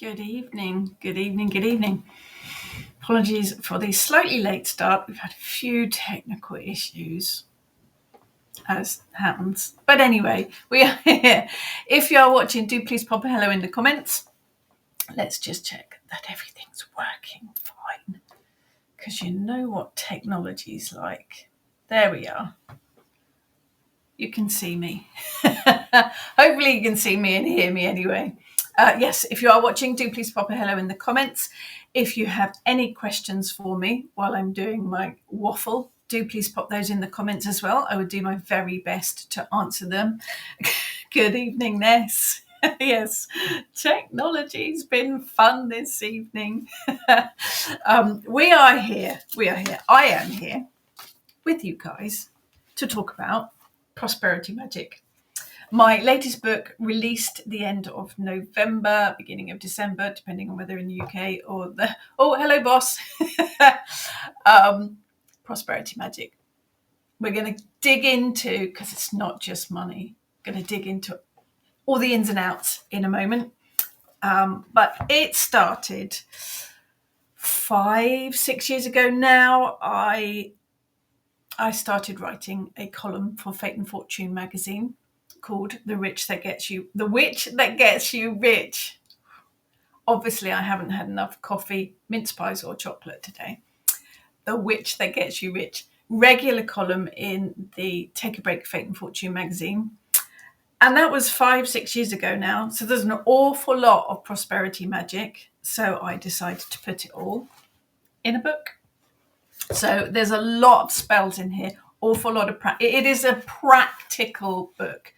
Good evening, good evening, good evening. Apologies for the slightly late start. We've had a few technical issues, as happens. But anyway, we are here. If you are watching, do please pop a hello in the comments. Let's just check that everything's working fine, because you know what technology's like. There we are. You can see me. Hopefully you can see me and hear me anyway. Yes, if you are watching, do please pop a hello in the comments. If you have any questions for me while I'm doing my waffle, do please pop those in the comments as well. I would do my very best to answer them. Good evening, Ness. Yes, technology's been fun this evening. We are here. I am here with you guys to talk about prosperity magic. My latest book, released the end of November, beginning of December, depending on whether in the UK or the... Oh, hello, boss. Prosperity Magic. We're going to dig into, because it's not just money, going to dig into all the ins and outs in a moment. But it started 5-6 years ago now. I started writing a column for Fate and Fortune magazine called The Witch That Gets You Rich. Obviously, I haven't had enough coffee, mince pies, or chocolate today. The Witch That Gets You Rich. Regular column in the Take a Break Fate and Fortune magazine. And that was 5-6 years ago now. So there's an awful lot of prosperity magic. So I decided to put it all in a book. So there's a lot of spells in here, awful lot of it is a practical book.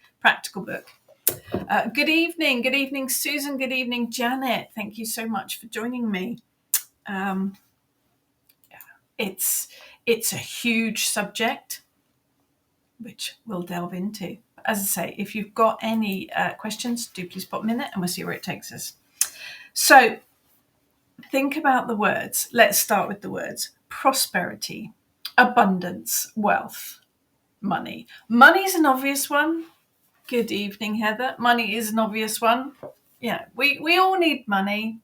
Good evening, Susan. Good evening, Janet. Thank you so much for joining me. It's a huge subject, which we'll delve into. As I say, if you've got any questions, do please pop them in there, and we'll see where it takes us. So think about the words. Let's start with the words. Prosperity, abundance, wealth, money. Money's an obvious one. Good evening, Heather. Money is an obvious one. Yeah, we all need money.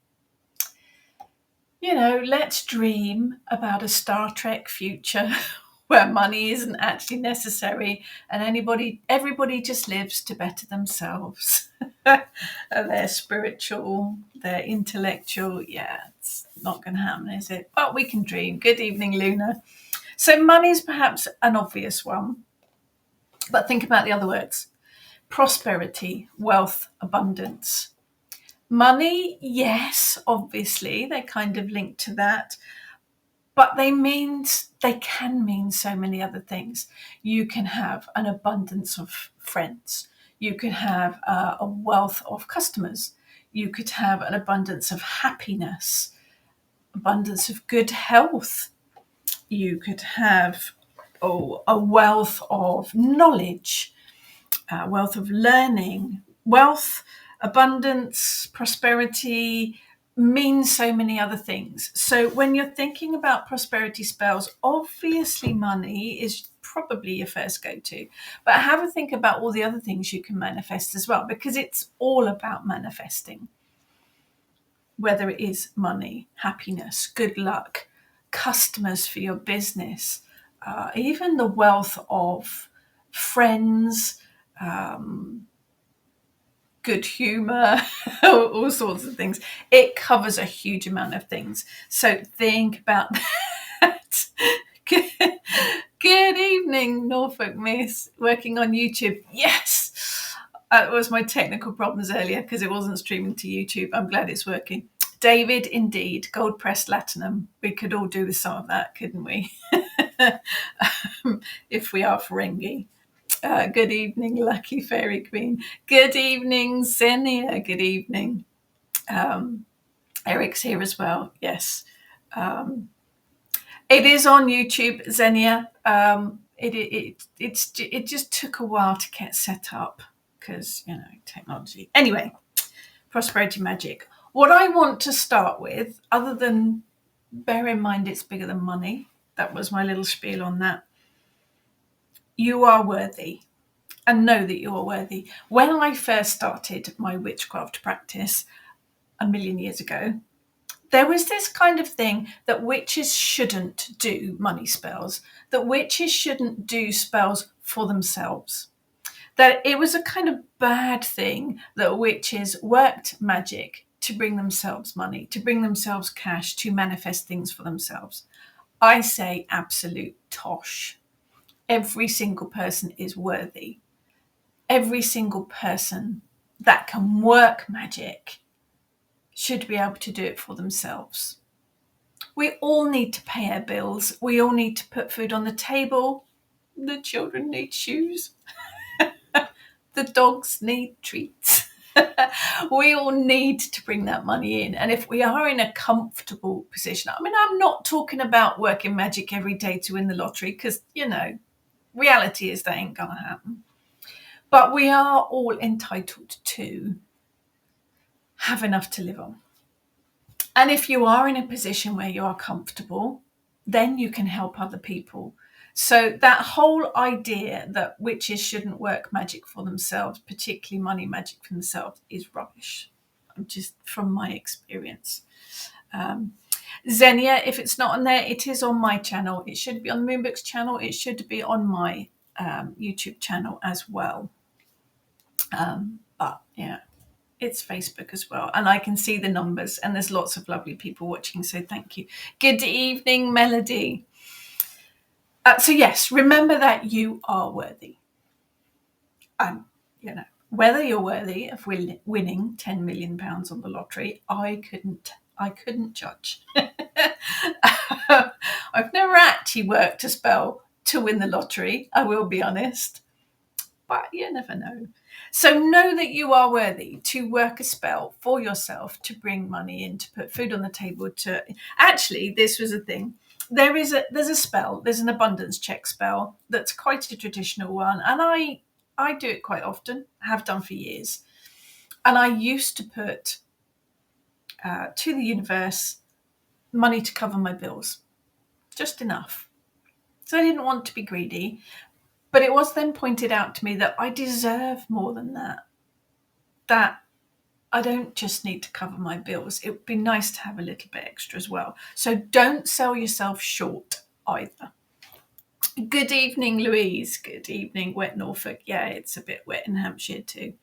You know, let's dream about a Star Trek future where money isn't actually necessary and everybody just lives to better themselves. They're spiritual, they're intellectual. Yeah, it's not going to happen, is it? But we can dream. Good evening, Luna. So money's perhaps an obvious one, but think about the other words. Prosperity, wealth, abundance. Money, yes, obviously, they're kind of linked to that, but they can mean so many other things. You can have an abundance of friends. You could have a wealth of customers. You could have an abundance of happiness, abundance of good health. You could have a wealth of knowledge, wealth of learning. Wealth, abundance, prosperity means so many other things. So when you're thinking about prosperity spells, obviously money is probably your first go-to, but have a think about all the other things you can manifest as well, because it's all about manifesting. Whether it is money, happiness, good luck, customers for your business, even the wealth of friends, good humor, all sorts of things. It covers a huge amount of things. So think about that. Good evening, Norfolk Miss, working on YouTube. Yes, it was my technical problems earlier because it wasn't streaming to YouTube. I'm glad it's working. David, indeed, gold pressed latinum. We could all do with some of that, couldn't we? If we are Ferengi. Good evening, Lucky Fairy Queen. Good evening, Xenia. Good evening. Eric's here as well. Yes. It is on YouTube, Xenia. It just took a while to get set up because, technology. Anyway, prosperity magic. What I want to start with, other than bear in mind it's bigger than money, that was my little spiel on that. You are worthy, and know that you are worthy. When I first started my witchcraft practice, a million years ago, there was this kind of thing that witches shouldn't do money spells, that witches shouldn't do spells for themselves, that it was a kind of bad thing that witches worked magic to bring themselves money, to bring themselves cash, to manifest things for themselves. I say absolute tosh. Every single person is worthy. Every single person that can work magic should be able to do it for themselves. We all need to pay our bills. We all need to put food on the table. The children need shoes. The dogs need treats. We all need to bring that money in. And if we are in a comfortable position, I mean, I'm not talking about working magic every day to win the lottery, because, reality is that ain't going to happen. But we are all entitled to have enough to live on. And if you are in a position where you are comfortable, then you can help other people. So that whole idea that witches shouldn't work magic for themselves, particularly money magic for themselves, is rubbish. Just from my experience. Xenia, if it's not on there, it is on my channel. It should be on the Moonbooks channel. It should be on my YouTube channel as well. But yeah, it's Facebook as well. And I can see the numbers, and there's lots of lovely people watching. So thank you. Good evening, Melody. So yes, remember that you are worthy. Whether you're worthy of winning £10 million on the lottery, I couldn't judge. I've never actually worked a spell to win the lottery, I will be honest, but you never know. So know that you are worthy to work a spell for yourself, to bring money in, to put food on the table. Actually, this was a thing. There's a spell. There's an abundance check spell that's quite a traditional one, and I do it quite often. Have done for years, and I used to put to the universe money to cover my bills, just enough. So I didn't want to be greedy, but it was then pointed out to me that I deserve more than that. That I don't just need to cover my bills. It would be nice to have a little bit extra as well. So don't sell yourself short either. Good evening, Louise. Good evening, wet Norfolk. Yeah, it's a bit wet in Hampshire too.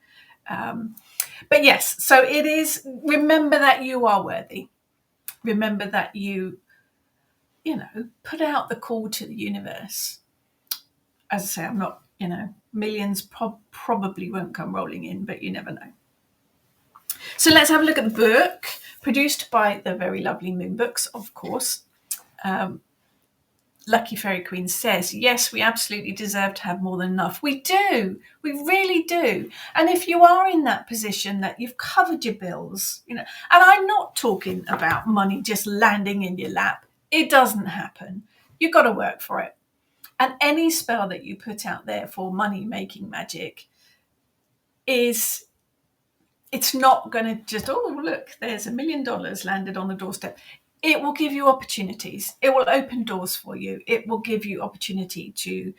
But yes, so it is. Remember that you are worthy. Remember that you put out the call to the universe. As I say, I'm not, millions probably won't come rolling in, but you never know. So let's have a look at the book, produced by the very lovely Moonbooks, of course. Lucky Fairy Queen says, yes, we absolutely deserve to have more than enough. We do. We really do. And if you are in that position that you've covered your bills, and I'm not talking about money just landing in your lap. It doesn't happen. You've got to work for it. And any spell that you put out there for money-making magic it's not going to just, oh, look, there's $1 million landed on the doorstep. It will give you opportunities. It will open doors for you. It will give you opportunity to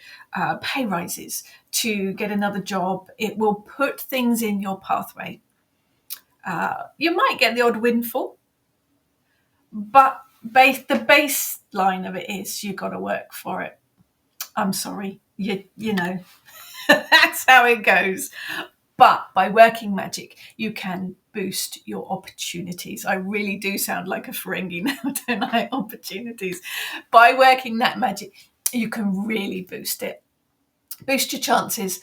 pay rises, to get another job. It will put things in your pathway. You might get the odd windfall, but the baseline of it is you've got to work for it. I'm sorry, you know, that's how it goes. But by working magic, you can boost your opportunities. I really do sound like a Ferengi now, don't I? Opportunities. By working that magic, you can really boost it. Boost your chances,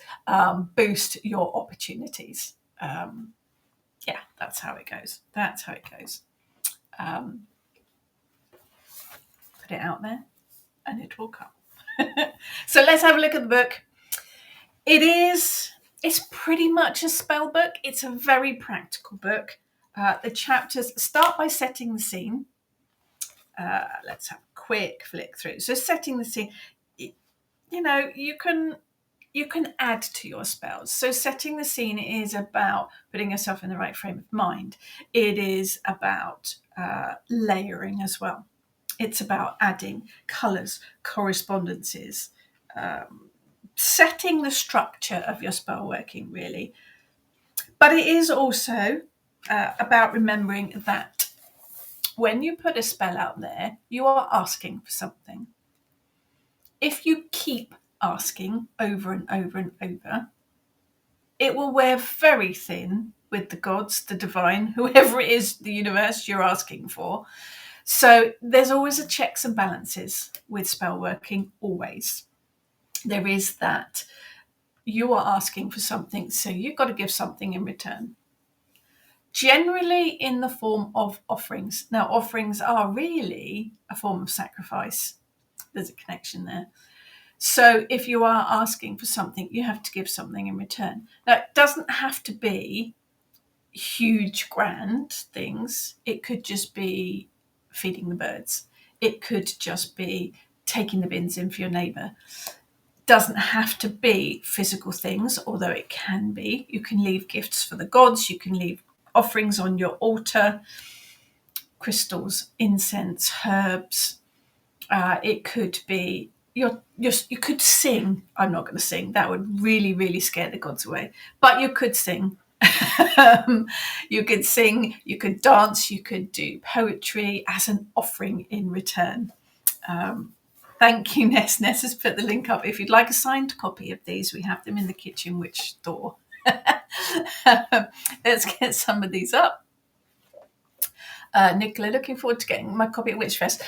boost your opportunities. Yeah, that's how it goes. That's how it goes. Put it out there and it will come. So let's have a look at the book. It's pretty much a spell book. It's a very practical book. The chapters start by setting the scene. Let's have a quick flick through. So setting the scene, you can add to your spells. So setting the scene is about putting yourself in the right frame of mind. It is about layering as well. It's about adding colours, correspondences, setting the structure of your spell working, really. But it is also about remembering that when you put a spell out there, you are asking for something. If you keep asking over and over and over, it will wear very thin with the gods, the divine, whoever it is, the universe you're asking for. So there's always a checks and balances with spell working, always. There is that you are asking for something, so you've got to give something in return. Generally in the form of offerings. Now, offerings are really a form of sacrifice. There's a connection there. So if you are asking for something, you have to give something in return. Now, it doesn't have to be huge, grand things. It could just be feeding the birds. It could just be taking the bins in for your neighbour. Doesn't have to be physical things, although it can be. You can leave gifts for the gods. You can leave offerings on your altar, crystals, incense, herbs. It could be you could sing. I'm not going to sing. That would really, really scare the gods away. But you could sing. You could sing. You could dance. You could do poetry as an offering in return. Thank you, Ness. Ness has put the link up. If you'd like a signed copy of these, we have them in the kitchen witch store. Let's get some of these up. Nicola, looking forward to getting my copy at Witchfest.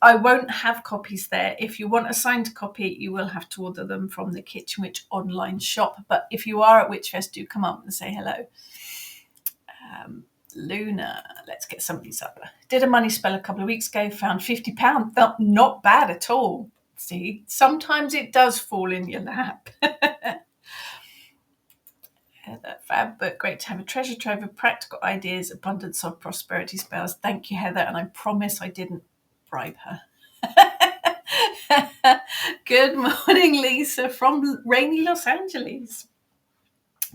I won't have copies there. If you want a signed copy, you will have to order them from the Kitchen Witch online shop. But if you are at Witchfest, do come up and say hello. Luna, let's get some of these up. Did a money spell a couple of weeks ago, found £50. Felt not bad at all. See, sometimes it does fall in your lap. Heather, fab, but great to have a treasure trove of practical ideas, abundance of prosperity spells. Thank you, Heather, and I promise I didn't bribe her. Good morning, Lisa, from rainy Los Angeles.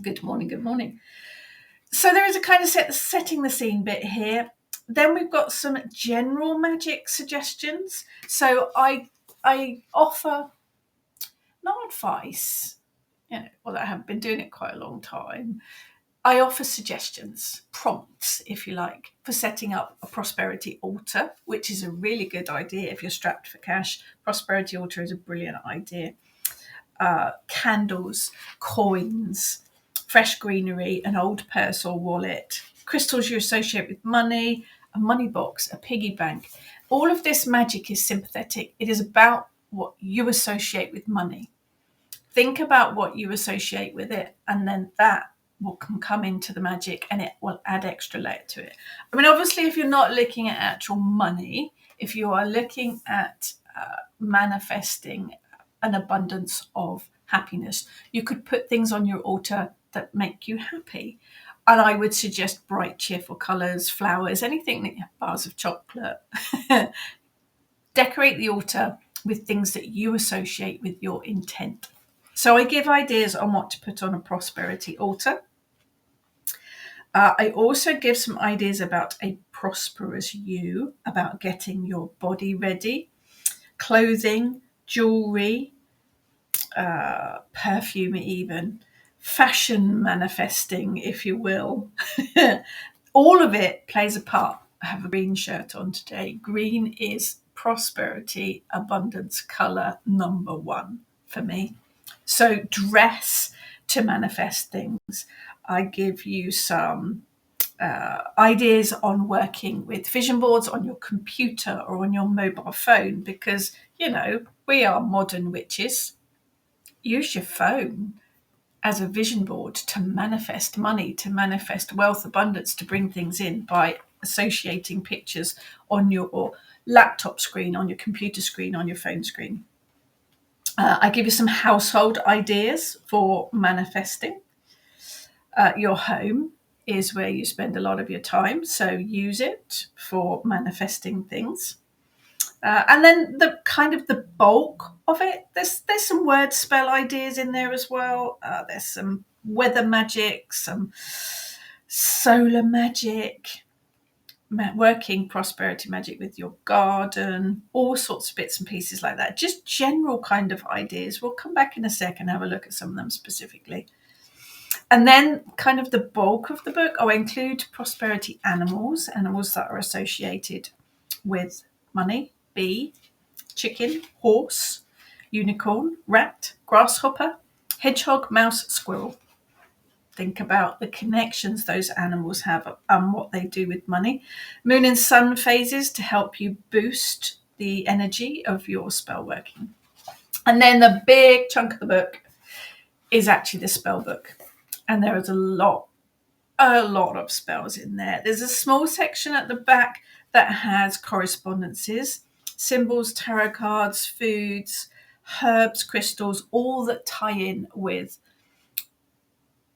Good morning, good morning. So there is a kind of setting the scene bit here. Then we've got some general magic suggestions. So I offer not advice, although I have been doing it quite a long time. I offer suggestions, prompts, if you like, for setting up a prosperity altar, which is a really good idea if you're strapped for cash. Prosperity altar is a brilliant idea. Candles, coins, fresh greenery, an old purse or wallet, crystals you associate with money, a money box, a piggy bank. All of this magic is sympathetic. It is about what you associate with money. Think about what you associate with it, and then that can come into the magic and it will add extra layer to it. I mean, obviously, if you're not looking at actual money, if you are looking at manifesting an abundance of happiness, you could put things on your altar that make you happy. And I would suggest bright, cheerful colours, flowers, anything, bars of chocolate. Decorate the altar with things that you associate with your intent. So I give ideas on what to put on a prosperity altar. I also give some ideas about a prosperous you, about getting your body ready, clothing, jewelry, perfume even, fashion manifesting, if you will. All of it plays a part. I have a green shirt on today. Green is prosperity, abundance, colour number one for me. So dress to manifest things. I give you some ideas on working with vision boards on your computer or on your mobile phone because, we are modern witches. Use your phone as a vision board to manifest money, to manifest wealth, abundance, to bring things in by associating pictures on your laptop screen, on your computer screen, on your phone screen. I give you some household ideas for manifesting. Your home is where you spend a lot of your time, so use it for manifesting things. And then the bulk of it, there's some word spell ideas in there as well. There's some weather magic, some solar magic, working prosperity magic with your garden, all sorts of bits and pieces like that. Just general kind of ideas. We'll come back in a sec and have a look at some of them specifically. And then kind of the bulk of the book, I'll include prosperity animals that are associated with money. Bee, chicken, horse, unicorn, rat, grasshopper, hedgehog, mouse, squirrel. Think about the connections those animals have and what they do with money. Moon and sun phases to help you boost the energy of your spell working. And then the big chunk of the book is actually the spell book. And there is a lot of spells in there. There's a small section at the back that has correspondences, symbols, tarot cards, foods, herbs, crystals, all that tie in with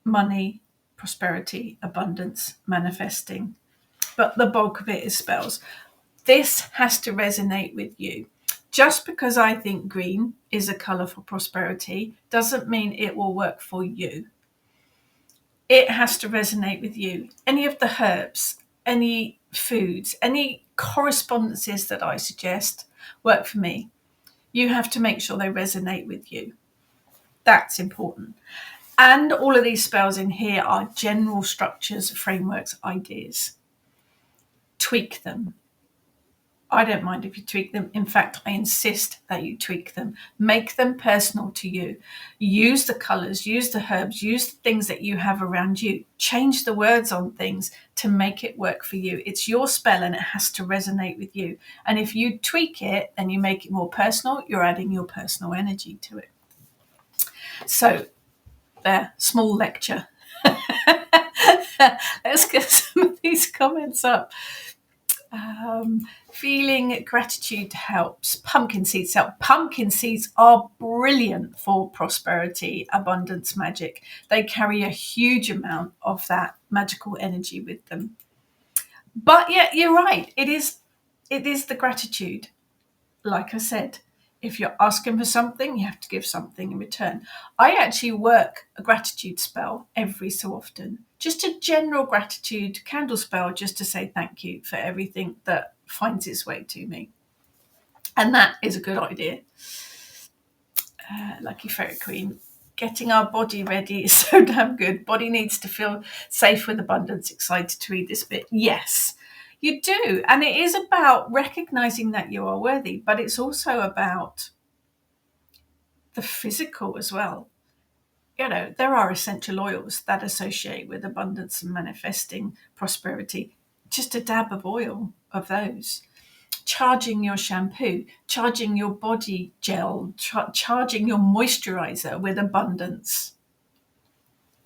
money, prosperity, abundance, manifesting. But the bulk of it is spells. This has to resonate with you. Just because I think green is a colour for prosperity doesn't mean it will work for you. It has to resonate with you. Any of the herbs, any foods, any correspondences that I suggest work for me. You have to make sure they resonate with you. That's important. And all of these spells in here are general structures, frameworks, ideas. Tweak them. I don't mind if you tweak them. In fact, I insist that you tweak them. Make them personal to you. Use the colours, use the herbs, use the things that you have around you. Change the words on things to make it work for you. It's your spell and it has to resonate with you. And if you tweak it and you make it more personal, you're adding your personal energy to it. So, there, small lecture. Let's get some of these comments up. Feeling gratitude helps. Pumpkin seeds help. Pumpkin seeds are brilliant for prosperity, abundance, magic. They carry a huge amount of that magical energy with them. But yeah, you're right. It is the gratitude. Like I said, if you're asking for something, you have to give something in return. I actually work a gratitude spell every so often. Just a general gratitude candle spell just to say thank you for everything that finds its way to me. And that is a good idea. Lucky Fairy Queen. Getting our body ready is so damn good. Body needs to feel safe with abundance. Excited to read this bit. Yes, you do. And it is about recognizing that you are worthy, but it's also about the physical as well. You know, there are essential oils that associate with abundance and manifesting prosperity. Just a dab of oil of those. Charging your shampoo, charging your body gel, charging your moisturizer with abundance.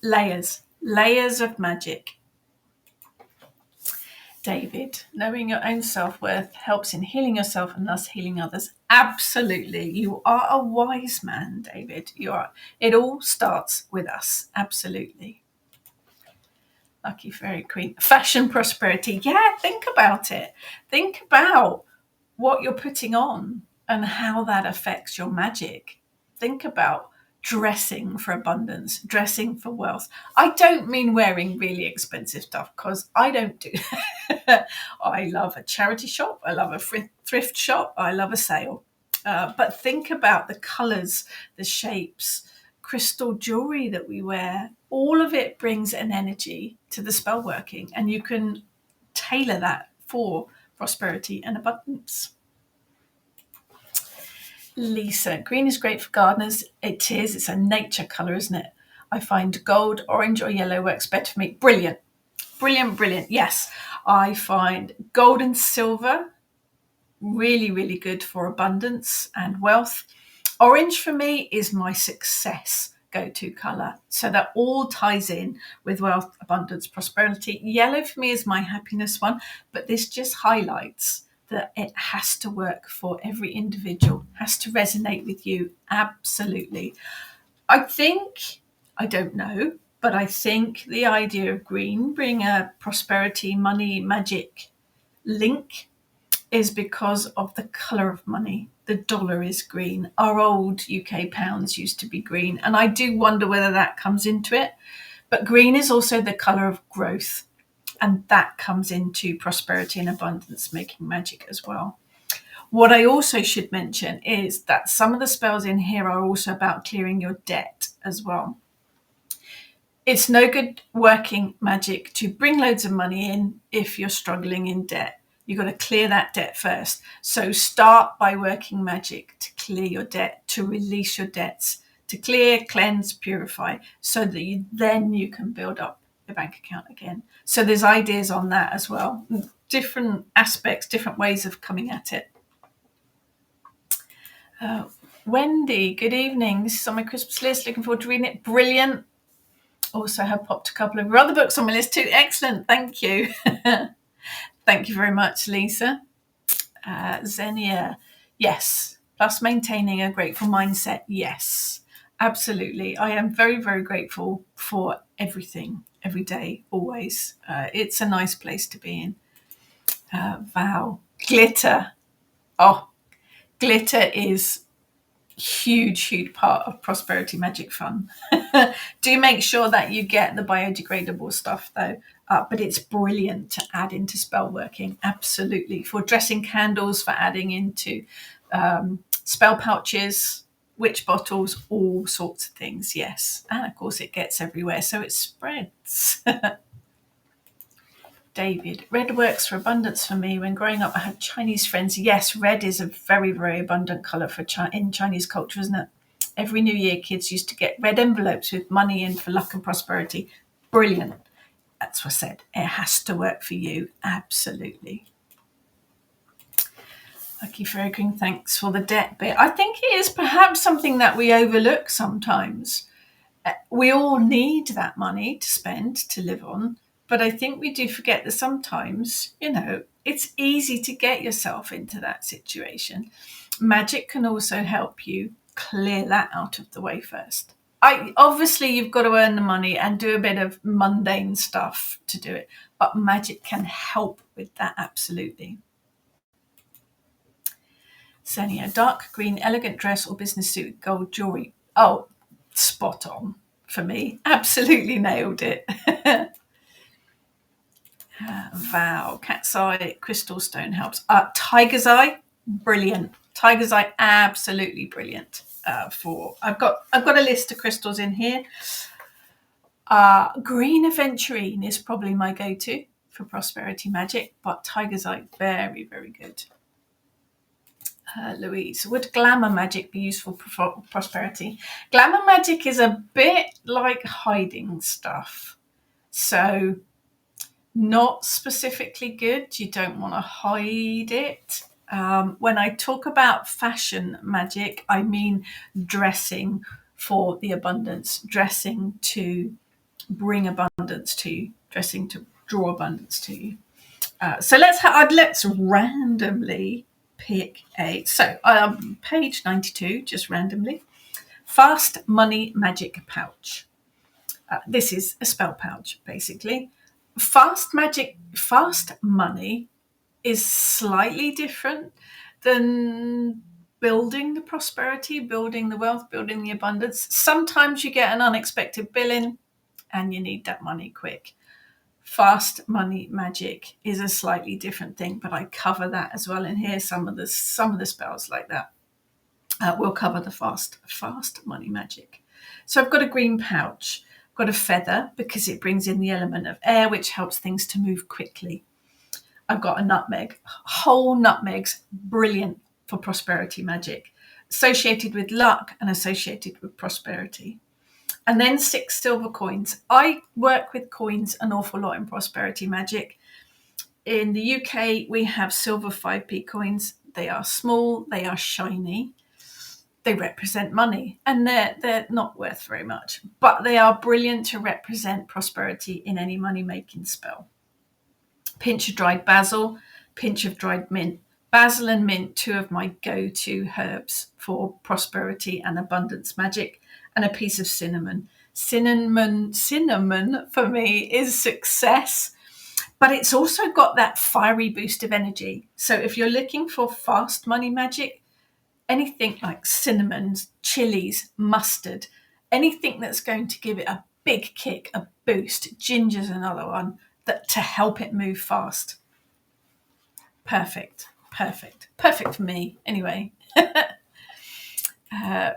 Layers of magic. David, knowing your own self-worth helps in healing yourself and thus healing others. Absolutely. You are a wise man, David. You are. It all starts with us. Absolutely. Lucky Fairy Queen. Fashion prosperity. Yeah, think about it. Think about what you're putting on and how that affects your magic. Think about dressing for abundance, dressing for wealth. I don't mean wearing really expensive stuff because I don't do that. I love a charity shop. I love a thrift shop. I love a sale. But think about the colours, the shapes, crystal jewellery that we wear. All of it brings an energy to the spell working, and you can tailor that for prosperity and abundance. Lisa, green is great for gardeners. It is. It's a nature colour, isn't it? I find gold, orange or yellow works better for me. Brilliant. Yes, I find gold and silver really, really good for abundance and wealth. Orange for me is my success go-to colour. So that all ties in with wealth, abundance, prosperity. Yellow for me is my happiness one, but this just highlights that it has to work for every individual, has to resonate with you. Absolutely. I don't know, but I think the idea of green bring a prosperity, money, magic link is because of the colour of money. The dollar is green. Our old UK pounds used to be green. And I do wonder whether that comes into it. But green is also the colour of growth. And that comes into prosperity and abundance, making magic as well. What I also should mention is that some of the spells in here are also about clearing your debt as well. It's no good working magic to bring loads of money in if you're struggling in debt. You've got to clear that debt first. So start by working magic to clear your debt, to release your debts, to clear, cleanse, purify, so that then you can build up your bank account again. So there's ideas on that as well. Different aspects, different ways of coming at it. Wendy, good evening. This is on my Christmas list. Looking forward to reading it. Brilliant. Also have popped a couple of other books on my list too. Excellent. Thank you. Thank you very much, Lisa. Xenia, yes. Plus maintaining a grateful mindset. Yes, absolutely. I am very, very grateful for everything, every day, always. It's a nice place to be in. Val, glitter. Oh, glitter is huge part of Prosperity Magic Fun. Do make sure that you get the biodegradable stuff though, but it's brilliant to add into spell working. Absolutely, for dressing candles, for adding into spell pouches, witch bottles, all sorts of things. Yes, and of course it gets everywhere, so it spreads. David, red works for abundance for me. When growing up, I had Chinese friends. Yes, red is a very, very abundant colour for in Chinese culture, isn't it? Every New Year, kids used to get red envelopes with money in for luck and prosperity. Brilliant. That's what I said. It has to work for you. Absolutely. Lucky Ferrigreen, thanks for the debt bit. I think it is perhaps something that we overlook sometimes. We all need that money to spend, to live on. But I think we do forget that sometimes, it's easy to get yourself into that situation. Magic can also help you clear that out of the way first. Obviously, you've got to earn the money and do a bit of mundane stuff to do it. But magic can help with that, absolutely. Sonia, dark green, elegant dress or business suit, gold jewelry. Oh, spot on for me. Absolutely nailed it. Val, cat's eye, crystal stone helps. Tiger's eye, brilliant. Tiger's eye, absolutely brilliant. I've got a list of crystals in here. Green aventurine is probably my go-to for prosperity magic, but tiger's eye, very, very good. Louise, would glamour magic be useful for prosperity? Glamour magic is a bit like hiding stuff. So not specifically good. You don't want to hide it. When I talk about fashion magic, I mean dressing for the abundance, dressing to bring abundance to you, dressing to draw abundance to you. So let's randomly pick page 92, just randomly. Fast money magic pouch. This is a spell pouch, basically. Fast money is slightly different than building the prosperity, building the wealth, building the abundance. Sometimes you get an unexpected bill in and you need that money quick. Fast money magic is a slightly different thing, but I cover that as well in here. Some of the spells like that. We'll cover the fast money magic. So I've got a green pouch. Got a feather because it brings in the element of air, which helps things to move quickly. I've got a nutmeg. Whole nutmegs, brilliant for prosperity magic, associated with luck and associated with prosperity. And then 6 silver coins. I work with coins an awful lot in prosperity magic. In the UK, we have silver 5p coins. They are small, they are shiny. They represent money and they're not worth very much, but they are brilliant to represent prosperity in any money-making spell. Pinch of dried basil, pinch of dried mint. Basil and mint, 2 of my go-to herbs for prosperity and abundance magic, and a piece of cinnamon. Cinnamon for me is success, but it's also got that fiery boost of energy. So if you're looking for fast money magic, anything like cinnamons, chilies, mustard, anything that's going to give it a big kick, a boost. Ginger's another one to help it move fast. Perfect for me anyway.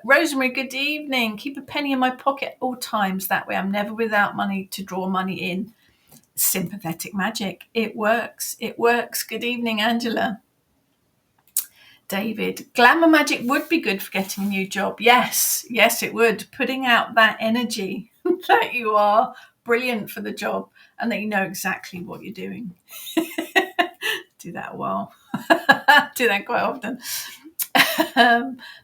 Rosemary, good evening. Keep a penny in my pocket at all times. That way I'm never without money to draw money in. Sympathetic magic. It works. It works. Good evening, Angela. David, glamour magic would be good for getting a new job. Yes, it would. Putting out that energy that you are brilliant for the job and that you know exactly what you're doing. Do that a while. Do that quite often.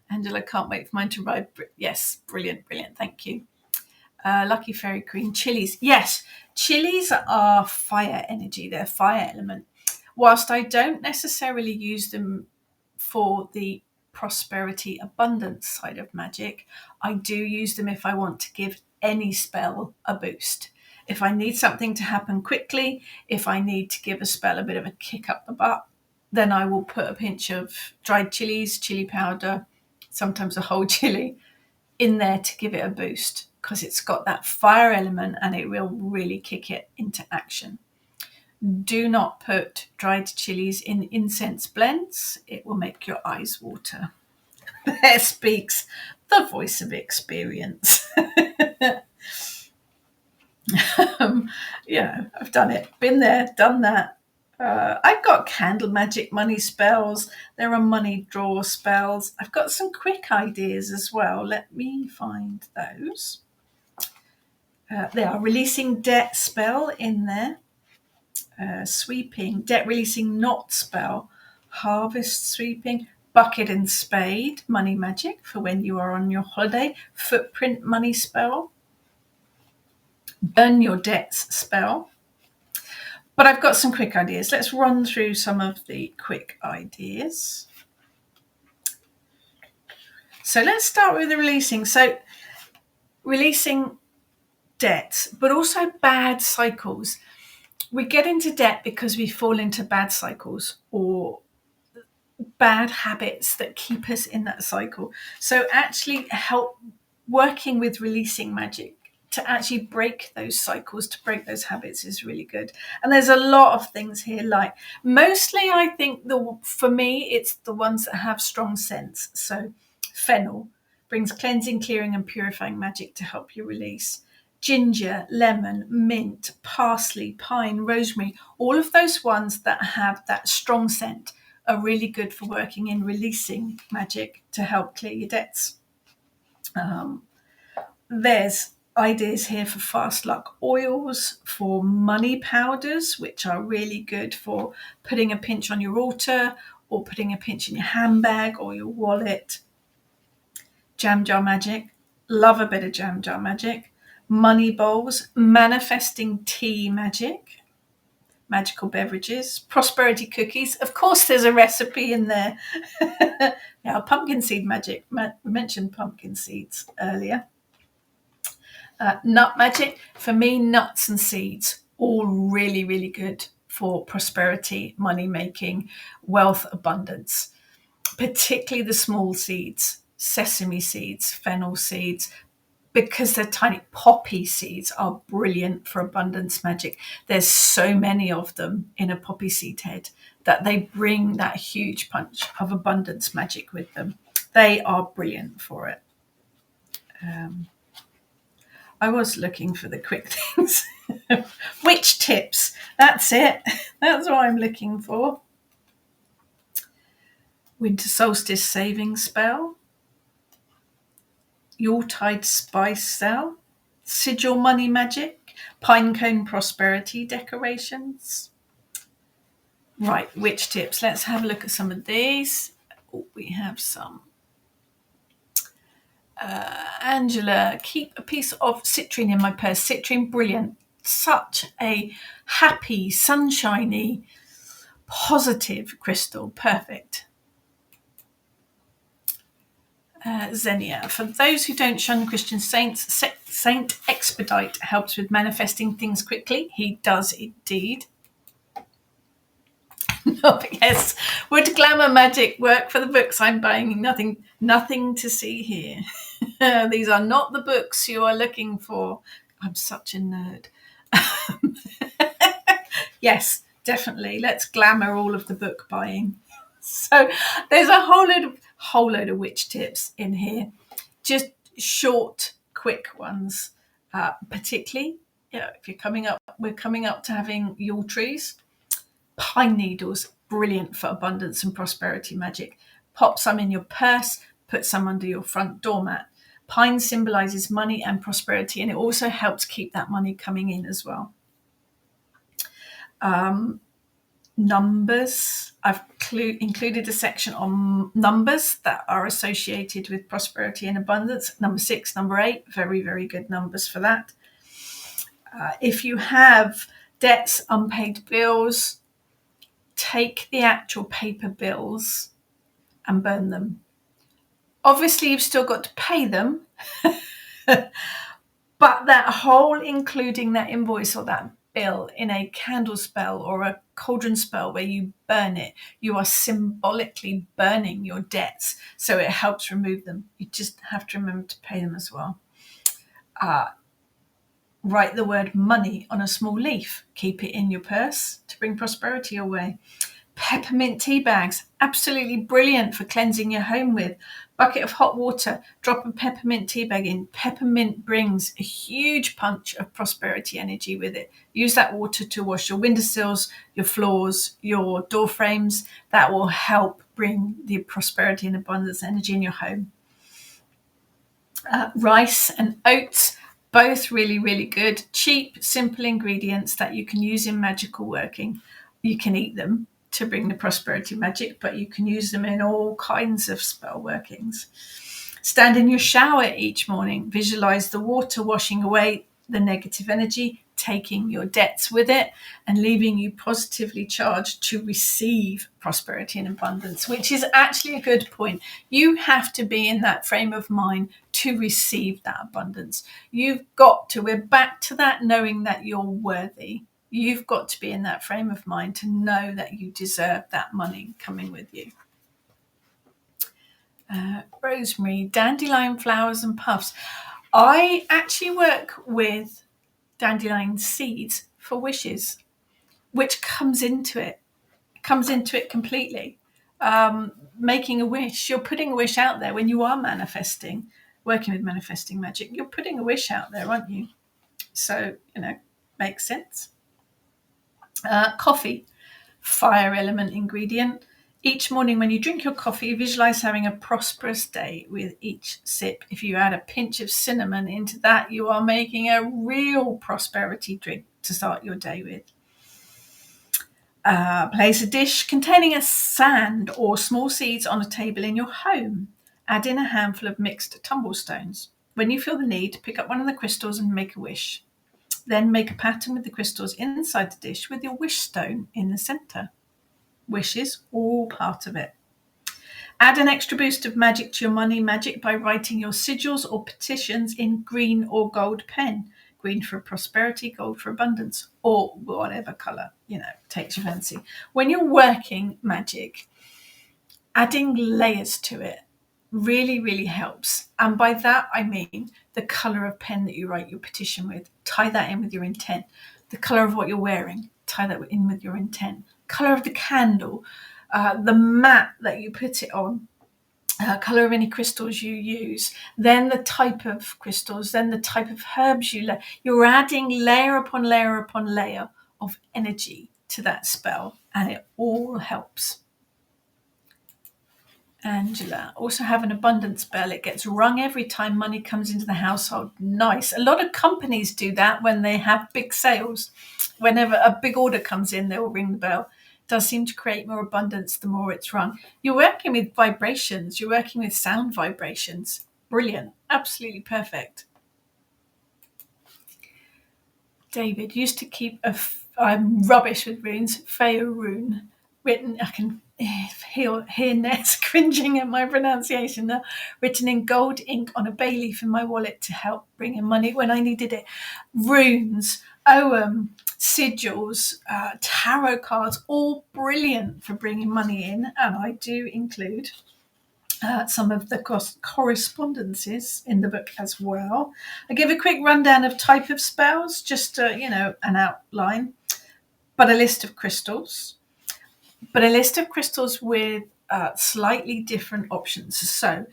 Angela, can't wait for mine to arrive. Yes, brilliant. Thank you. Lucky Fairy Queen, chilies. Yes, chilies are fire energy. They're fire element. Whilst I don't necessarily use them for the prosperity abundance side of magic, I do use them if I want to give any spell a boost. If I need something to happen quickly, if I need to give a spell a bit of a kick up the butt, then I will put a pinch of dried chilies, chili powder, sometimes a whole chili in there to give it a boost because it's got that fire element and it will really kick it into action. Do not put dried chilies in incense blends. It will make your eyes water. There speaks the voice of experience. Yeah, I've done it. Been there, done that. I've got candle magic money spells. There are money draw spells. I've got some quick ideas as well. Let me find those. There are releasing debt spell in there. Sweeping, debt releasing knot spell, harvest sweeping, bucket and spade, money magic for when you are on your holiday, footprint money spell, burn your debts spell. But I've got some quick ideas. Let's run through some of the quick ideas. So let's start with the releasing. So releasing debts, but also bad cycles. We get into debt because we fall into bad cycles or bad habits that keep us in that cycle. So actually help working with releasing magic to actually break those cycles, to break those habits is really good. And there's a lot of things here, like mostly I think for me, it's the ones that have strong scents. So fennel brings cleansing, clearing and purifying magic to help you release. Ginger, lemon, mint, parsley, pine, rosemary, all of those ones that have that strong scent are really good for working in releasing magic to help clear your debts. There's ideas here for fast luck oils, for money powders, which are really good for putting a pinch on your altar or putting a pinch in your handbag or your wallet. Jam jar magic, love a bit of jam jar magic. Money bowls, manifesting tea magic, magical beverages, prosperity cookies. Of course, there's a recipe in there. Yeah, pumpkin seed magic. We mentioned pumpkin seeds earlier. Nut magic. For me, nuts and seeds, all really, really good for prosperity, money making, wealth, abundance, particularly the small seeds, sesame seeds, fennel seeds, because they're tiny. Poppy seeds are brilliant for abundance magic. There's so many of them in a poppy seed head that they bring that huge punch of abundance magic with them. They are brilliant for it. I was looking for the quick things. Witch tips. That's it. That's what I'm looking for. Winter solstice saving spell. Yuletide spice cell. Sigil money magic. Pinecone prosperity decorations. Right, witch tips. Let's have a look at some of these. Oh, we have some. Angela, keep a piece of citrine in my purse. Citrine, brilliant. Such a happy, sunshiny, positive crystal. Perfect. Xenia, for those who don't shun Christian saints, Saint Expedite helps with manifesting things quickly. He does indeed. Yes. Would glamour magic work for the books I'm buying? Nothing to see here. These are not the books you are looking for. I'm such a nerd. Yes, definitely. Let's glamour all of the book buying. So there's a whole load of whole load of witch tips in here. Just short, quick ones. Particularly, if we're coming up to having Yule trees. Pine needles, brilliant for abundance and prosperity magic. Pop some in your purse, put some under your front doormat. Pine symbolizes money and prosperity, and it also helps keep that money coming in as well. Numbers. I've included a section on numbers that are associated with prosperity and abundance. Number 6, number 8, very, very good numbers for that. If you have debts, unpaid bills, take the actual paper bills and burn them. Obviously, you've still got to pay them, but that whole including that invoice or that bill in a candle spell or a cauldron spell where you burn it, you are symbolically burning your debts, so it helps remove them. You just have to remember to pay them as well. Write the word money on a small leaf. Keep it in your purse to bring prosperity your way. Peppermint tea bags, absolutely brilliant for cleansing your home with. Bucket of hot water, drop a peppermint tea bag in. Peppermint brings a huge punch of prosperity energy with it. Use that water to wash your windowsills, your floors, your door frames. That will help bring the prosperity and abundance energy in your home. Rice and oats, both really, really good. Cheap, simple ingredients that you can use in magical working. You can eat them to bring the prosperity magic, but you can use them in all kinds of spell workings. Stand in your shower each morning. Visualize the water washing away the negative energy, taking your debts with it, and leaving you positively charged to receive prosperity and abundance, which is actually a good point. You have to be in that frame of mind to receive that abundance. We're back to that knowing that you're worthy. You've got to be in that frame of mind to know that you deserve that money coming with you. Rosemary, dandelion flowers and puffs. I actually work with dandelion seeds for wishes, which comes into it completely. Making a wish, you're putting a wish out there when you are manifesting, working with manifesting magic. You're putting a wish out there, aren't you? So, makes sense. Coffee, fire element ingredient. Each morning when you drink your coffee, visualize having a prosperous day with each sip. If you add a pinch of cinnamon into that, you are making a real prosperity drink to start your day with. Place a dish containing a sand or small seeds on a table in your home. Add in a handful of mixed tumblestones. When you feel the need, pick up one of the crystals and make a wish. Then make a pattern with the crystals inside the dish with your wish stone in the center. Wishes, all part of it. Add an extra boost of magic to your money magic by writing your sigils or petitions in green or gold pen. Green for prosperity, gold for abundance, or whatever color, takes your fancy. When you're working magic, adding layers to it really, really helps. And by that, I mean the color of pen that you write your petition with. Tie that in with your intent. The color of what you're wearing. Tie that in with your intent. Color of the candle. The mat that you put it on. Color of any crystals you use. Then the type of crystals. Then the type of herbs you lay. You're adding layer upon layer upon layer of energy to that spell. And it all helps. Angela, also have an abundance spell. It gets rung every time money comes into the household. Nice. A lot of companies do that when they have big sales. Whenever a big order comes in, they will ring the bell. It does seem to create more abundance the more it's rung. You're working with vibrations. You're working with sound vibrations. Brilliant. Absolutely perfect. David used to keep I'm rubbish with runes. Feo rune. Written, I can hear Ness cringing at my pronunciation now. Written in gold ink on a bay leaf in my wallet to help bring in money when I needed it. Runes, sigils, tarot cards, all brilliant for bringing money in. And I do include some of the correspondences in the book as well. I give a quick rundown of type of spells, just an outline, but a list of crystals. But a list of crystals with slightly different options. So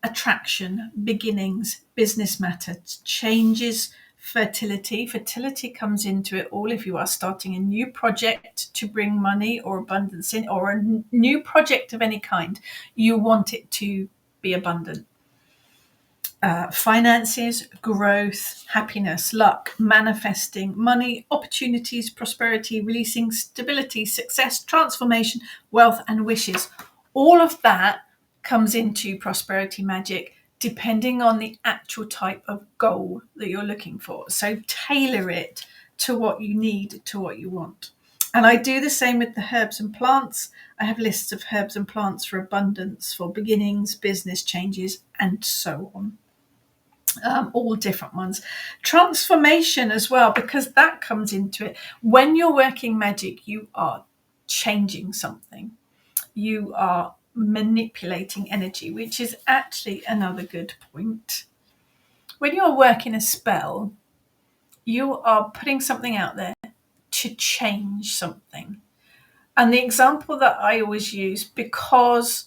attraction, beginnings, business matter, changes, fertility. Fertility comes into it all if you are starting a new project to bring money or abundance in, or a new project of any kind. You want it to be abundant. Finances, growth, happiness, luck, manifesting, money, opportunities, prosperity, releasing, stability, success, transformation, wealth, and wishes. All of that comes into prosperity magic depending on the actual type of goal that you're looking for. So tailor it to what you need, to what you want. And I do the same with the herbs and plants. I have lists of herbs and plants for abundance, for beginnings, business changes, and so on. All different ones. Transformation as well, because that comes into it. When you're working magic, you are changing something. You are manipulating energy, which is actually another good point. When you're working a spell, you are putting something out there to change something. And the example that I always use, because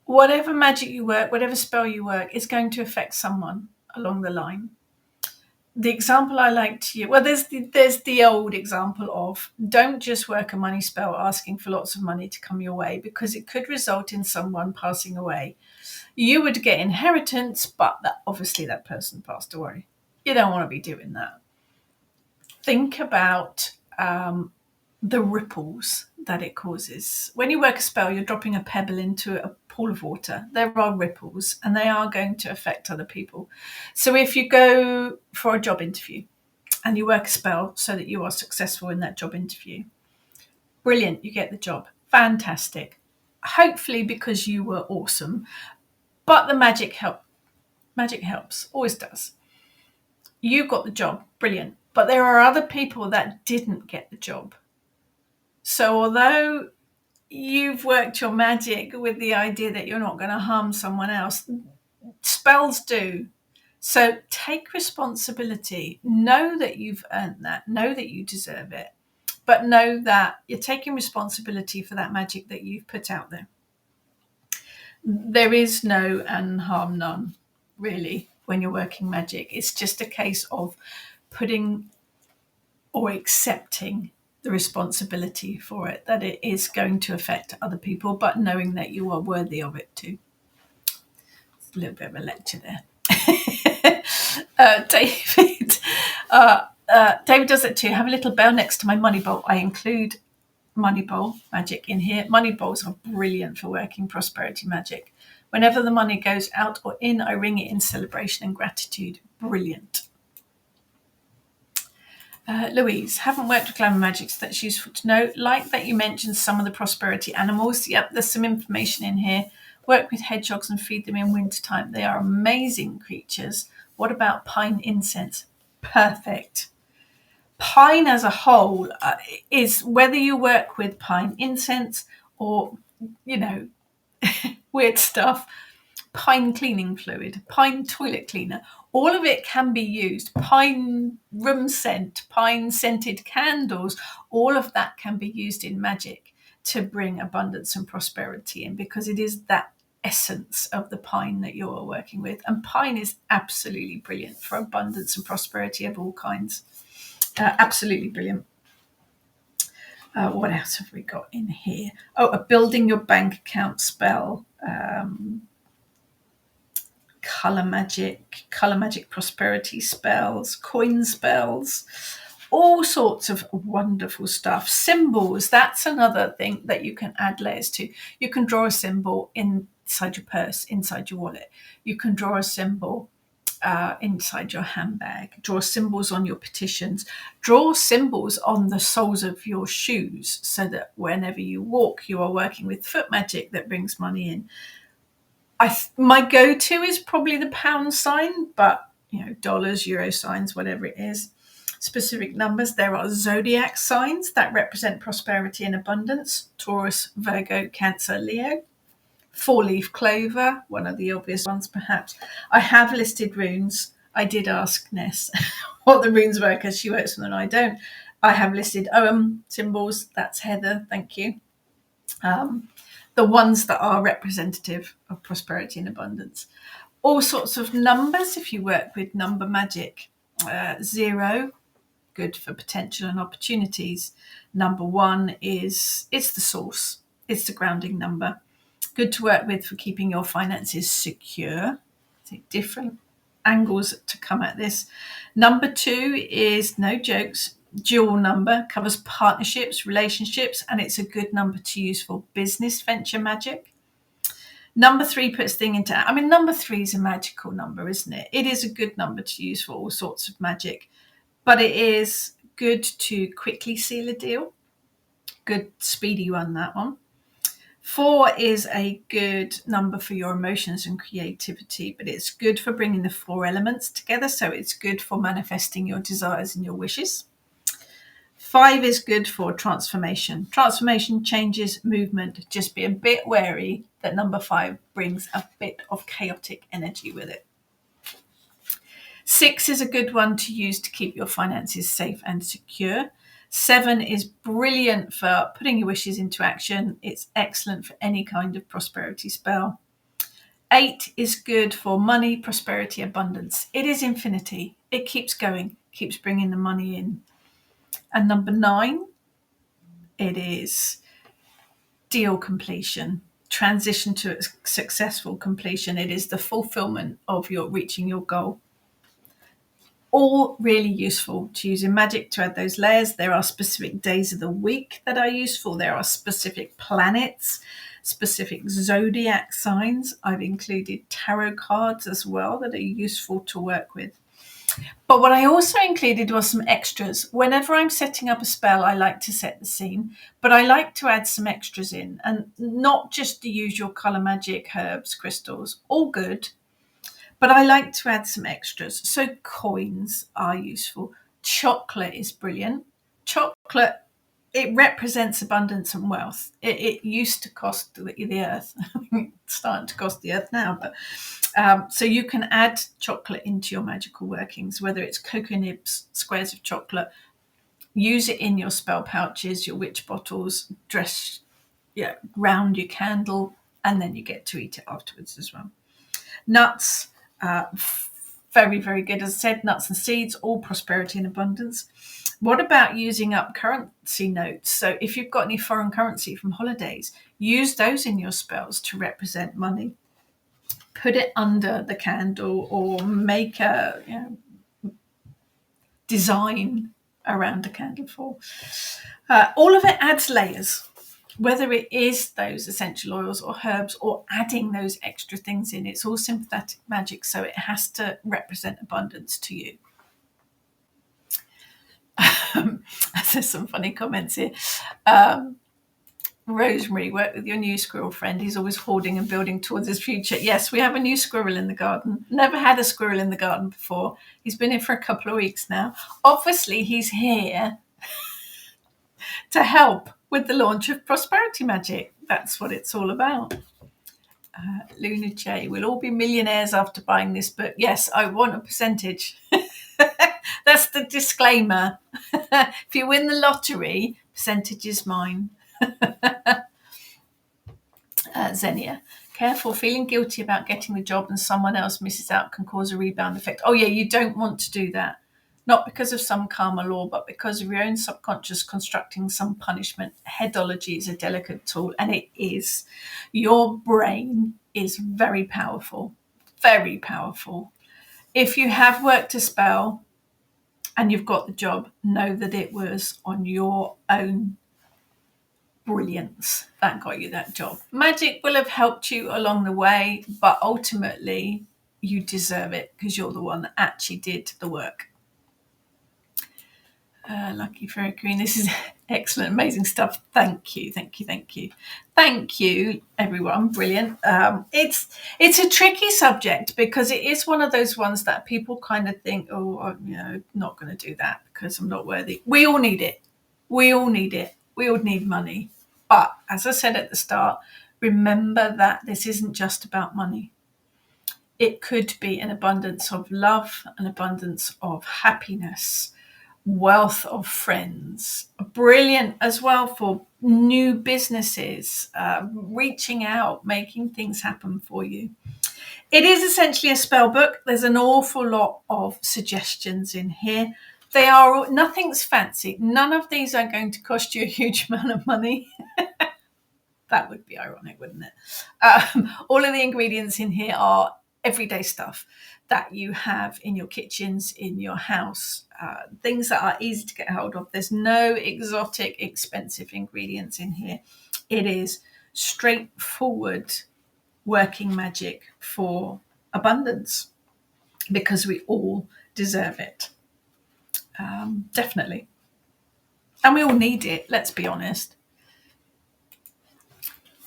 whatever magic you work, whatever spell you work, is going to affect someone along the line. The example I like to use, well, there's the old example of don't just work a money spell asking for lots of money to come your way, because it could result in someone passing away. You would get inheritance, but obviously that person passed away. You don't want to be doing that. Think about the ripples that it causes. When you work a spell, you're dropping a pebble into a pool of water. There are ripples, and they are going to affect other people. So if you go for a job interview and you work a spell so that you are successful in that job interview, brilliant, you get the job. Fantastic. Hopefully because you were awesome. But the magic helps, always does. You got the job, brilliant. But there are other people that didn't get the job. So although you've worked your magic with the idea that you're not going to harm someone else, spells do. So take responsibility. Know that you've earned that. Know that you deserve it. But know that you're taking responsibility for that magic that you've put out there. There is no and harm none, really, when you're working magic. It's just a case of putting or accepting the responsibility for it, that it is going to affect other people, but knowing that you are worthy of it too. It's a little bit of a lecture there. David does it too. Have a little bell next to my money bowl. I include money bowl magic in here. Money bowls are brilliant for working prosperity magic. Whenever the money goes out or in, I ring it in celebration and gratitude. Brilliant. Louise, haven't worked with glamour magic, so that's useful to know. Like that you mentioned some of the prosperity animals. Yep, there's some information in here. Work with hedgehogs and feed them in wintertime. They are amazing creatures. What about pine incense? Perfect. Pine as a whole is, whether you work with pine incense or, weird stuff, pine cleaning fluid, pine toilet cleaner, all of it can be used. Pine room scent, pine scented candles, all of that can be used in magic to bring abundance and prosperity in, because it is that essence of the pine that you're working with. And pine is absolutely brilliant for abundance and prosperity of all kinds. Absolutely brilliant. What else have we got in here? Oh, a building your bank account spell. Color magic prosperity spells, coin spells, all sorts of wonderful stuff. Symbols, that's another thing that you can add layers to. You can draw a symbol inside your purse, inside your wallet. You can draw a symbol inside your handbag. Draw symbols on your petitions. Draw symbols on the soles of your shoes, so that whenever you walk, you are working with foot magic that brings money in. My go-to is probably the pound sign, but dollars, euro signs, whatever it is, specific numbers. There are zodiac signs that represent prosperity and abundance: Taurus, Virgo, Cancer, Leo. Four-leaf clover, one of the obvious ones perhaps. I have listed runes. I did ask Ness what the runes were, because she works with them and I don't. I have listed symbols. That's Heather, thank you. The the ones that are representative of prosperity and abundance. All sorts of numbers, if you work with number magic. 0, good for potential and opportunities. Number 1 it's the source. It's the grounding number. Good to work with for keeping your finances secure. Different angles to come at this. Number 2 is, no jokes, dual number, covers partnerships, relationships, and it's a good number to use for business venture magic. Number 3 puts things into, number 3 is a magical number, isn't it? It is a good number to use for all sorts of magic, but it is good to quickly seal a deal. Good speedy one, that one. 4 is a good number for your emotions and creativity, but it's good for bringing the 4 elements together. So it's good for manifesting your desires and your wishes. 5 is good for transformation. Transformation, changes, movement. Just be a bit wary that number 5 brings a bit of chaotic energy with it. 6 is a good one to use to keep your finances safe and secure. 7 is brilliant for putting your wishes into action. It's excellent for any kind of prosperity spell. 8 is good for money, prosperity, abundance. It is infinity. It keeps going, keeps bringing the money in. And number 9, it is deal completion, transition to a successful completion. It is the fulfillment of your reaching your goal. All really useful to use in magic to add those layers. There are specific days of the week that are useful. There are specific planets, specific zodiac signs. I've included tarot cards as well that are useful to work with. But what I also included was some extras. Whenever I'm setting up a spell, I like to set the scene, but I like to add some extras in, and not just the usual colour magic, herbs, crystals, all good. But I like to add some extras. So coins are useful. Chocolate is brilliant. Chocolate, it represents abundance and wealth. It used to cost the earth. It's starting to cost the earth now. But so you can add chocolate into your magical workings, whether it's cocoa nibs, squares of chocolate. Use it in your spell pouches, your witch bottles, round your candle, and then you get to eat it afterwards as well. Nuts. Very, very good. As I said, nuts and seeds, all prosperity and abundance. What about using up currency notes? So if you've got any foreign currency from holidays, use those in your spells to represent money. Put it under the candle or make a design around the candle for. All of it adds layers. Whether it is those essential oils or herbs or adding those extra things in, it's all sympathetic magic, so it has to represent abundance to you. There's some funny comments here. Rosemary, work with your new squirrel friend. He's always hoarding and building towards his future. Yes, we have a new squirrel in the garden. Never had a squirrel in the garden before. He's been here for a couple of weeks now. Obviously, he's here to help with the launch of Prosperity Magic. That's what it's all about. Luna J, we'll all be millionaires after buying this book. Yes, I want a percentage. That's the disclaimer. If you win the lottery, percentage is mine. Xenia, careful, feeling guilty about getting the job and someone else misses out can cause a rebound effect. Oh yeah, you don't want to do that. Not because of some karma law, but because of your own subconscious constructing some punishment. Headology is a delicate tool, and it is. Your brain is very powerful, very powerful. If you have worked a spell and you've got the job, know that it was on your own brilliance that got you that job. Magic will have helped you along the way, but ultimately you deserve it because you're the one that actually did the work. Lucky Fairy Queen, this is excellent, amazing stuff. Thank you, everyone. Brilliant. It's a tricky subject because it is one of those ones that people kind of think, oh, I'm not going to do that because I'm not worthy. We all need it. We all need money. But as I said at the start, remember that this isn't just about money. It could be an abundance of love, an abundance of happiness, wealth of friends. Brilliant as well for new businesses, reaching out, making things happen for you. It is essentially a spell book. There's an awful lot of suggestions in here. They are, nothing's fancy. None of these are going to cost you a huge amount of money. That would be ironic, wouldn't it? All of the ingredients in here are everyday stuff that you have in your kitchens, in your house, things that are easy to get hold of. There's no exotic, expensive ingredients in here. It is straightforward working magic for abundance, because we all deserve it. Definitely. And we all need it, let's be honest.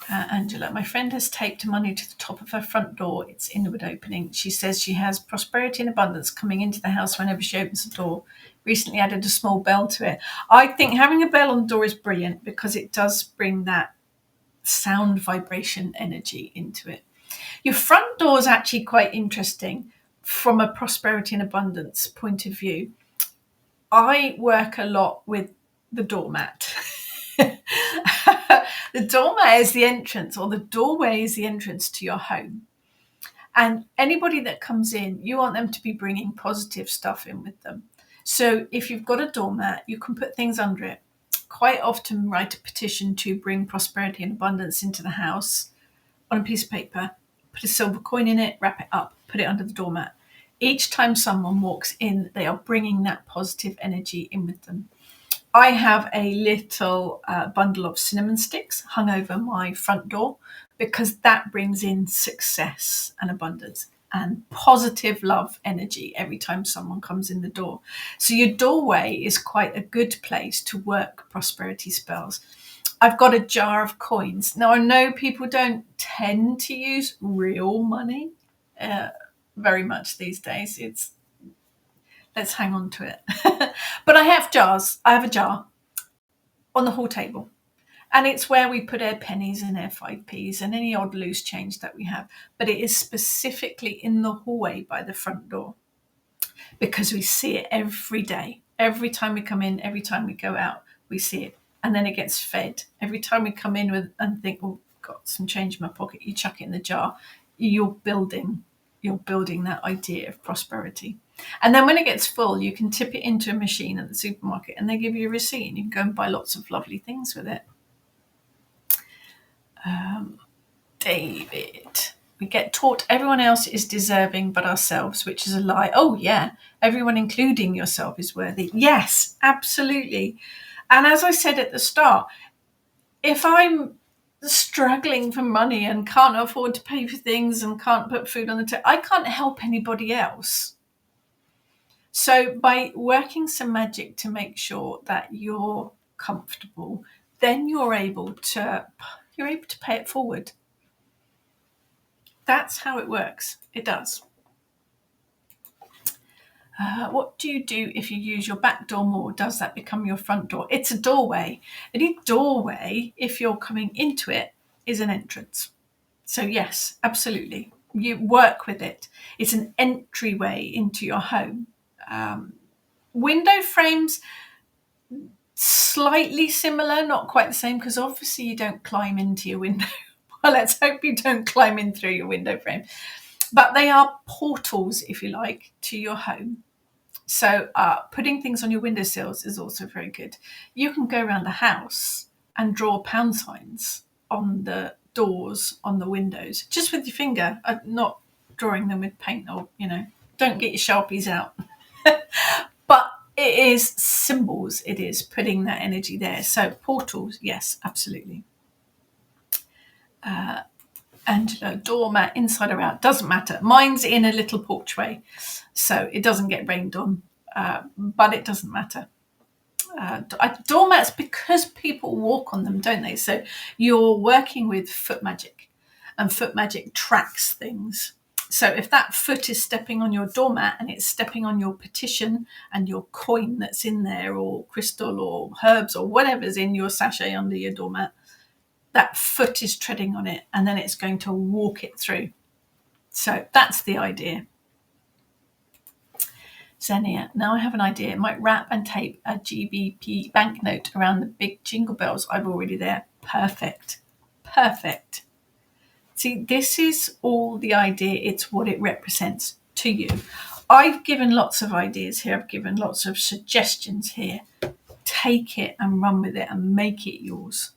Angela, my friend has taped money to the top of her front door. It's inward opening. She says she has prosperity and abundance coming into the house whenever she opens the door. Recently added a small bell to it. I think having a bell on the door is brilliant, because it does bring that sound vibration energy into it. Your front door is actually quite interesting from a prosperity and abundance point of view. I work a lot with the doormat. The doormat is the entrance, or the doorway is the entrance to your home. And anybody that comes in, you want them to be bringing positive stuff in with them. So if you've got a doormat, you can put things under it. Quite often write a petition to bring prosperity and abundance into the house on a piece of paper, put a silver coin in it, wrap it up, put it under the doormat. Each time someone walks in, they are bringing that positive energy in with them. I have a little bundle of cinnamon sticks hung over my front door, because that brings in success and abundance and positive love energy every time someone comes in the door. So your doorway is quite a good place to work prosperity spells. I've got a jar of coins. Now, I know people don't tend to use real money very much these days. Let's hang on to it. But I have jars. I have a jar on the hall table, and it's where we put our pennies and our 5p's and any odd loose change that we have. But it is specifically in the hallway by the front door, because we see it every day. Every time we come in, every time we go out, we see it. And then it gets fed. Every time we come in with and think, oh, got some change in my pocket, you chuck it in the jar. You're building that idea of prosperity. And then when it gets full, you can tip it into a machine at the supermarket, and they give you a receipt, and you can go and buy lots of lovely things with it. David, we get taught everyone else is deserving but ourselves, which is a lie. Oh yeah, everyone including yourself is worthy. Yes, absolutely. And as I said at the start, if I'm struggling for money and can't afford to pay for things and can't put food on the table, I can't help anybody else. So by working some magic to make sure that you're comfortable, then you're able to pay it forward. That's how it works. It does. What do you do if you use your back door more? Does that become your front door? It's a doorway. Any doorway, if you're coming into it, is an entrance. So yes, absolutely. You work with it. It's an entryway into your home. Window frames, slightly similar, not quite the same, because obviously you don't climb into your window. Well, let's hope you don't climb in through your window frame. But they are portals, if you like, to your home. So putting things on your windowsills is also very good. You can go around the house and draw pound signs on the doors, on the windows, just with your finger, not drawing them with paint, or, don't get your Sharpies out. But it is symbols. It is putting that energy there. So portals, yes, absolutely. Angela, doormat, inside or out, doesn't matter. Mine's in a little porchway, so it doesn't get rained on, but it doesn't matter. Doormats, because people walk on them, don't they? So you're working with foot magic, and foot magic tracks things. So if that foot is stepping on your doormat and it's stepping on your petition and your coin that's in there, or crystal or herbs or whatever's in your sachet under your doormat, that foot is treading on it, and then it's going to walk it through. So that's the idea. Xenia, now I have an idea. I might wrap and tape a GBP banknote around the big jingle bells I've already there. Perfect. Perfect. See, this is all the idea. It's what it represents to you. I've given lots of ideas here. I've given lots of suggestions here. Take it and run with it and make it yours.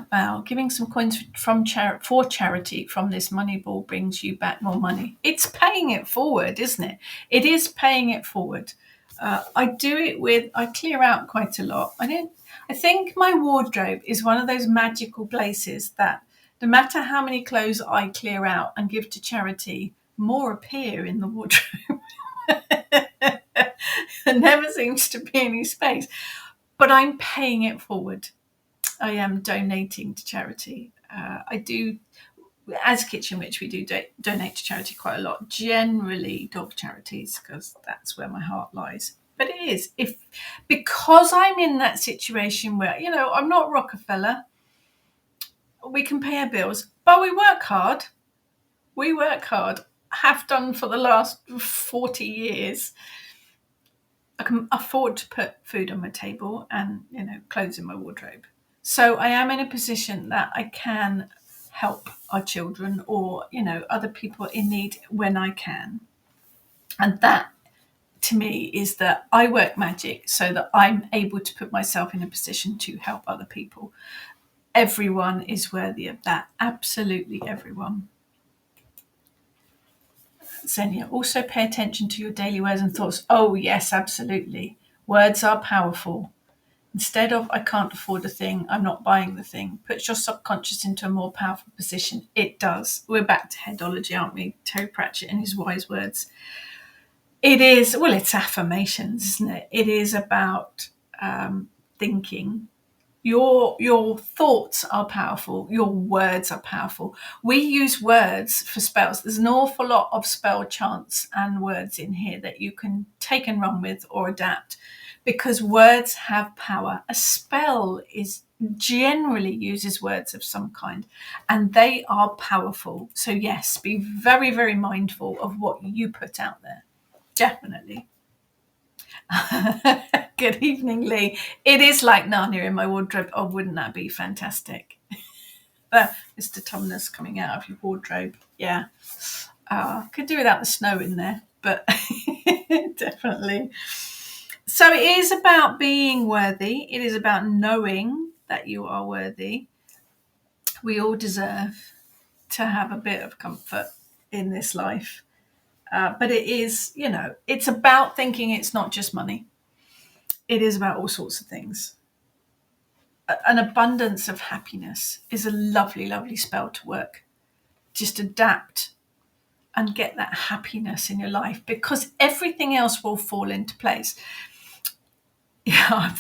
Val, giving some coins for charity from this money ball brings you back more money. It's paying it forward, isn't it? It is paying it forward. I do it I clear out quite a lot. I think my wardrobe is one of those magical places that no matter how many clothes I clear out and give to charity, more appear in the wardrobe. There never seems to be any space, but I'm paying it forward. I am donating to charity. I do, as Kitchen Witch, we do donate to charity quite a lot, generally dog charities, because that's where my heart lies. But it is, because I'm in that situation where, I'm not Rockefeller, we can pay our bills, but we work hard. We work hard, have done for the last 40 years. I can afford to put food on my table and, clothes in my wardrobe. So I am in a position that I can help our children or, other people in need when I can. And that, to me, is that I work magic so that I'm able to put myself in a position to help other people. Everyone is worthy of that. Absolutely everyone. Xenia, also pay attention to your daily words and thoughts. Oh, yes, absolutely. Words are powerful. Instead of, I can't afford a thing, I'm not buying the thing, puts your subconscious into a more powerful position. It does. We're back to headology, aren't we? Terry Pratchett and his wise words. It is, it's affirmations, isn't it? It is about thinking. Your thoughts are powerful. Your words are powerful. We use words for spells. There's an awful lot of spell chants and words in here that you can take and run with or adapt, because words have power. A spell generally uses words of some kind, and they are powerful. So yes, be very, very mindful of what you put out there. Definitely. Good evening, Lee. It is like Narnia in my wardrobe. Oh, wouldn't that be fantastic? Mr. Tumnus coming out of your wardrobe. Yeah. Could do without the snow in there, but definitely. So it is about being worthy. It is about knowing that you are worthy. We all deserve to have a bit of comfort in this life. But it is, it's about thinking it's not just money. It is about all sorts of things. An abundance of happiness is a lovely, lovely spell to work. Just adapt and get that happiness in your life, because everything else will fall into place. Yeah,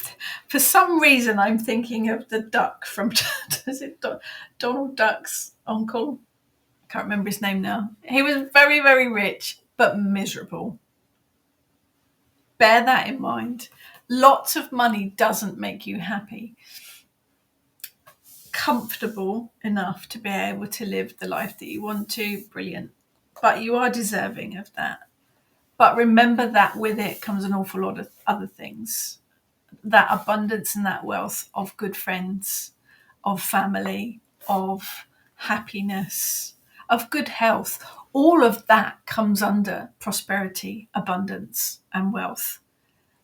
for some reason, I'm thinking of the duck from, is it Donald Duck's uncle? I can't remember his name now. He was very, very rich, but miserable. Bear that in mind. Lots of money doesn't make you happy. Comfortable enough to be able to live the life that you want to, brilliant. But you are deserving of that. But remember that with it comes an awful lot of other things. That abundance and that wealth of good friends, of family, of happiness, of good health. All of that comes under prosperity, abundance, and wealth.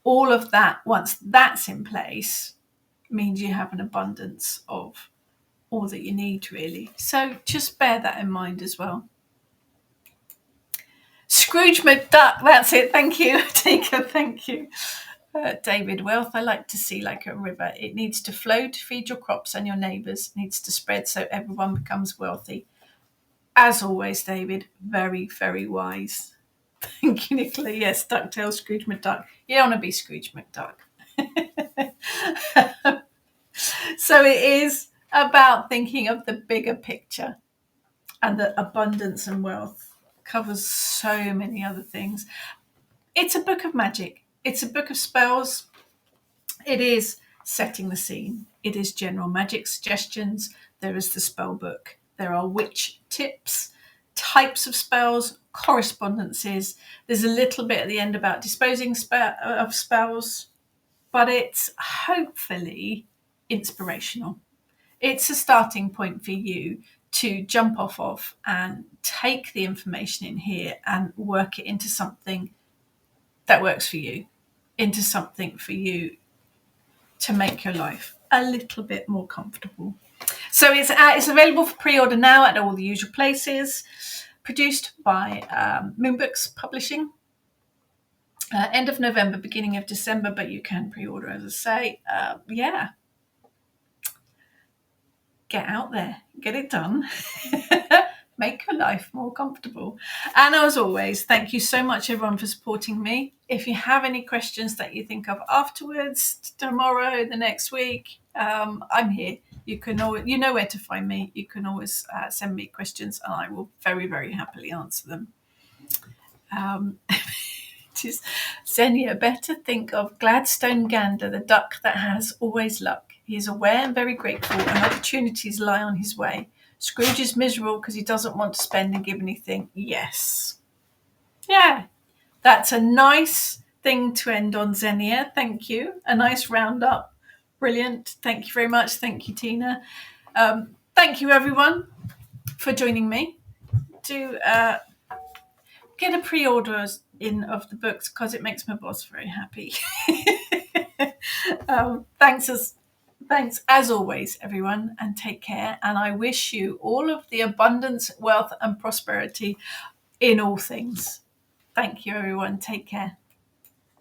All of that, once that's in place, means you have an abundance of all that you need, really. So just bear that in mind as well. Scrooge McDuck, that's it. Thank you, Tika. Thank you. David, wealth I like to see like a river. It needs to flow to feed your crops and your neighbours. It needs to spread so everyone becomes wealthy. As always, David, very, very wise. Thank you, Nicola. Yes, Ducktail, Scrooge McDuck. You don't want to be Scrooge McDuck. So it is about thinking of the bigger picture, and that abundance and wealth covers so many other things. It's a book of magic. It's a book of spells. It is setting the scene. It is general magic suggestions. There is the spell book. There are witch tips, types of spells, correspondences. There's a little bit at the end about disposing of spells, but it's hopefully inspirational. It's a starting point for you to jump off of and take the information in here and work it into something that works for you, into something for you to make your life a little bit more comfortable. So it's available for pre-order now at all the usual places. Produced by Moonbooks Publishing. End of November, beginning of December, but you can pre-order, as I say. Yeah. Get out there, get it done. Make your life more comfortable. And as always, thank you so much, everyone, for supporting me. If you have any questions that you think of afterwards, tomorrow, the next week, I'm here. You know where to find me. You can always send me questions, and I will very, very happily answer them. Xenia, better think of Gladstone Gander, the duck that has always luck. He is aware and very grateful, and opportunities lie on his way. Scrooge is miserable because he doesn't want to spend and give anything. Yes. Yeah, that's a nice thing to end on, Xenia. Thank you. A nice roundup. Brilliant. Thank you very much. Thank you, Tina. Thank you, everyone, for joining me. Do get a pre-order in of the books because it makes my boss very happy. Thanks as always, everyone, and take care. And I wish you all of the abundance, wealth, and prosperity in all things. Thank you, everyone. Take care.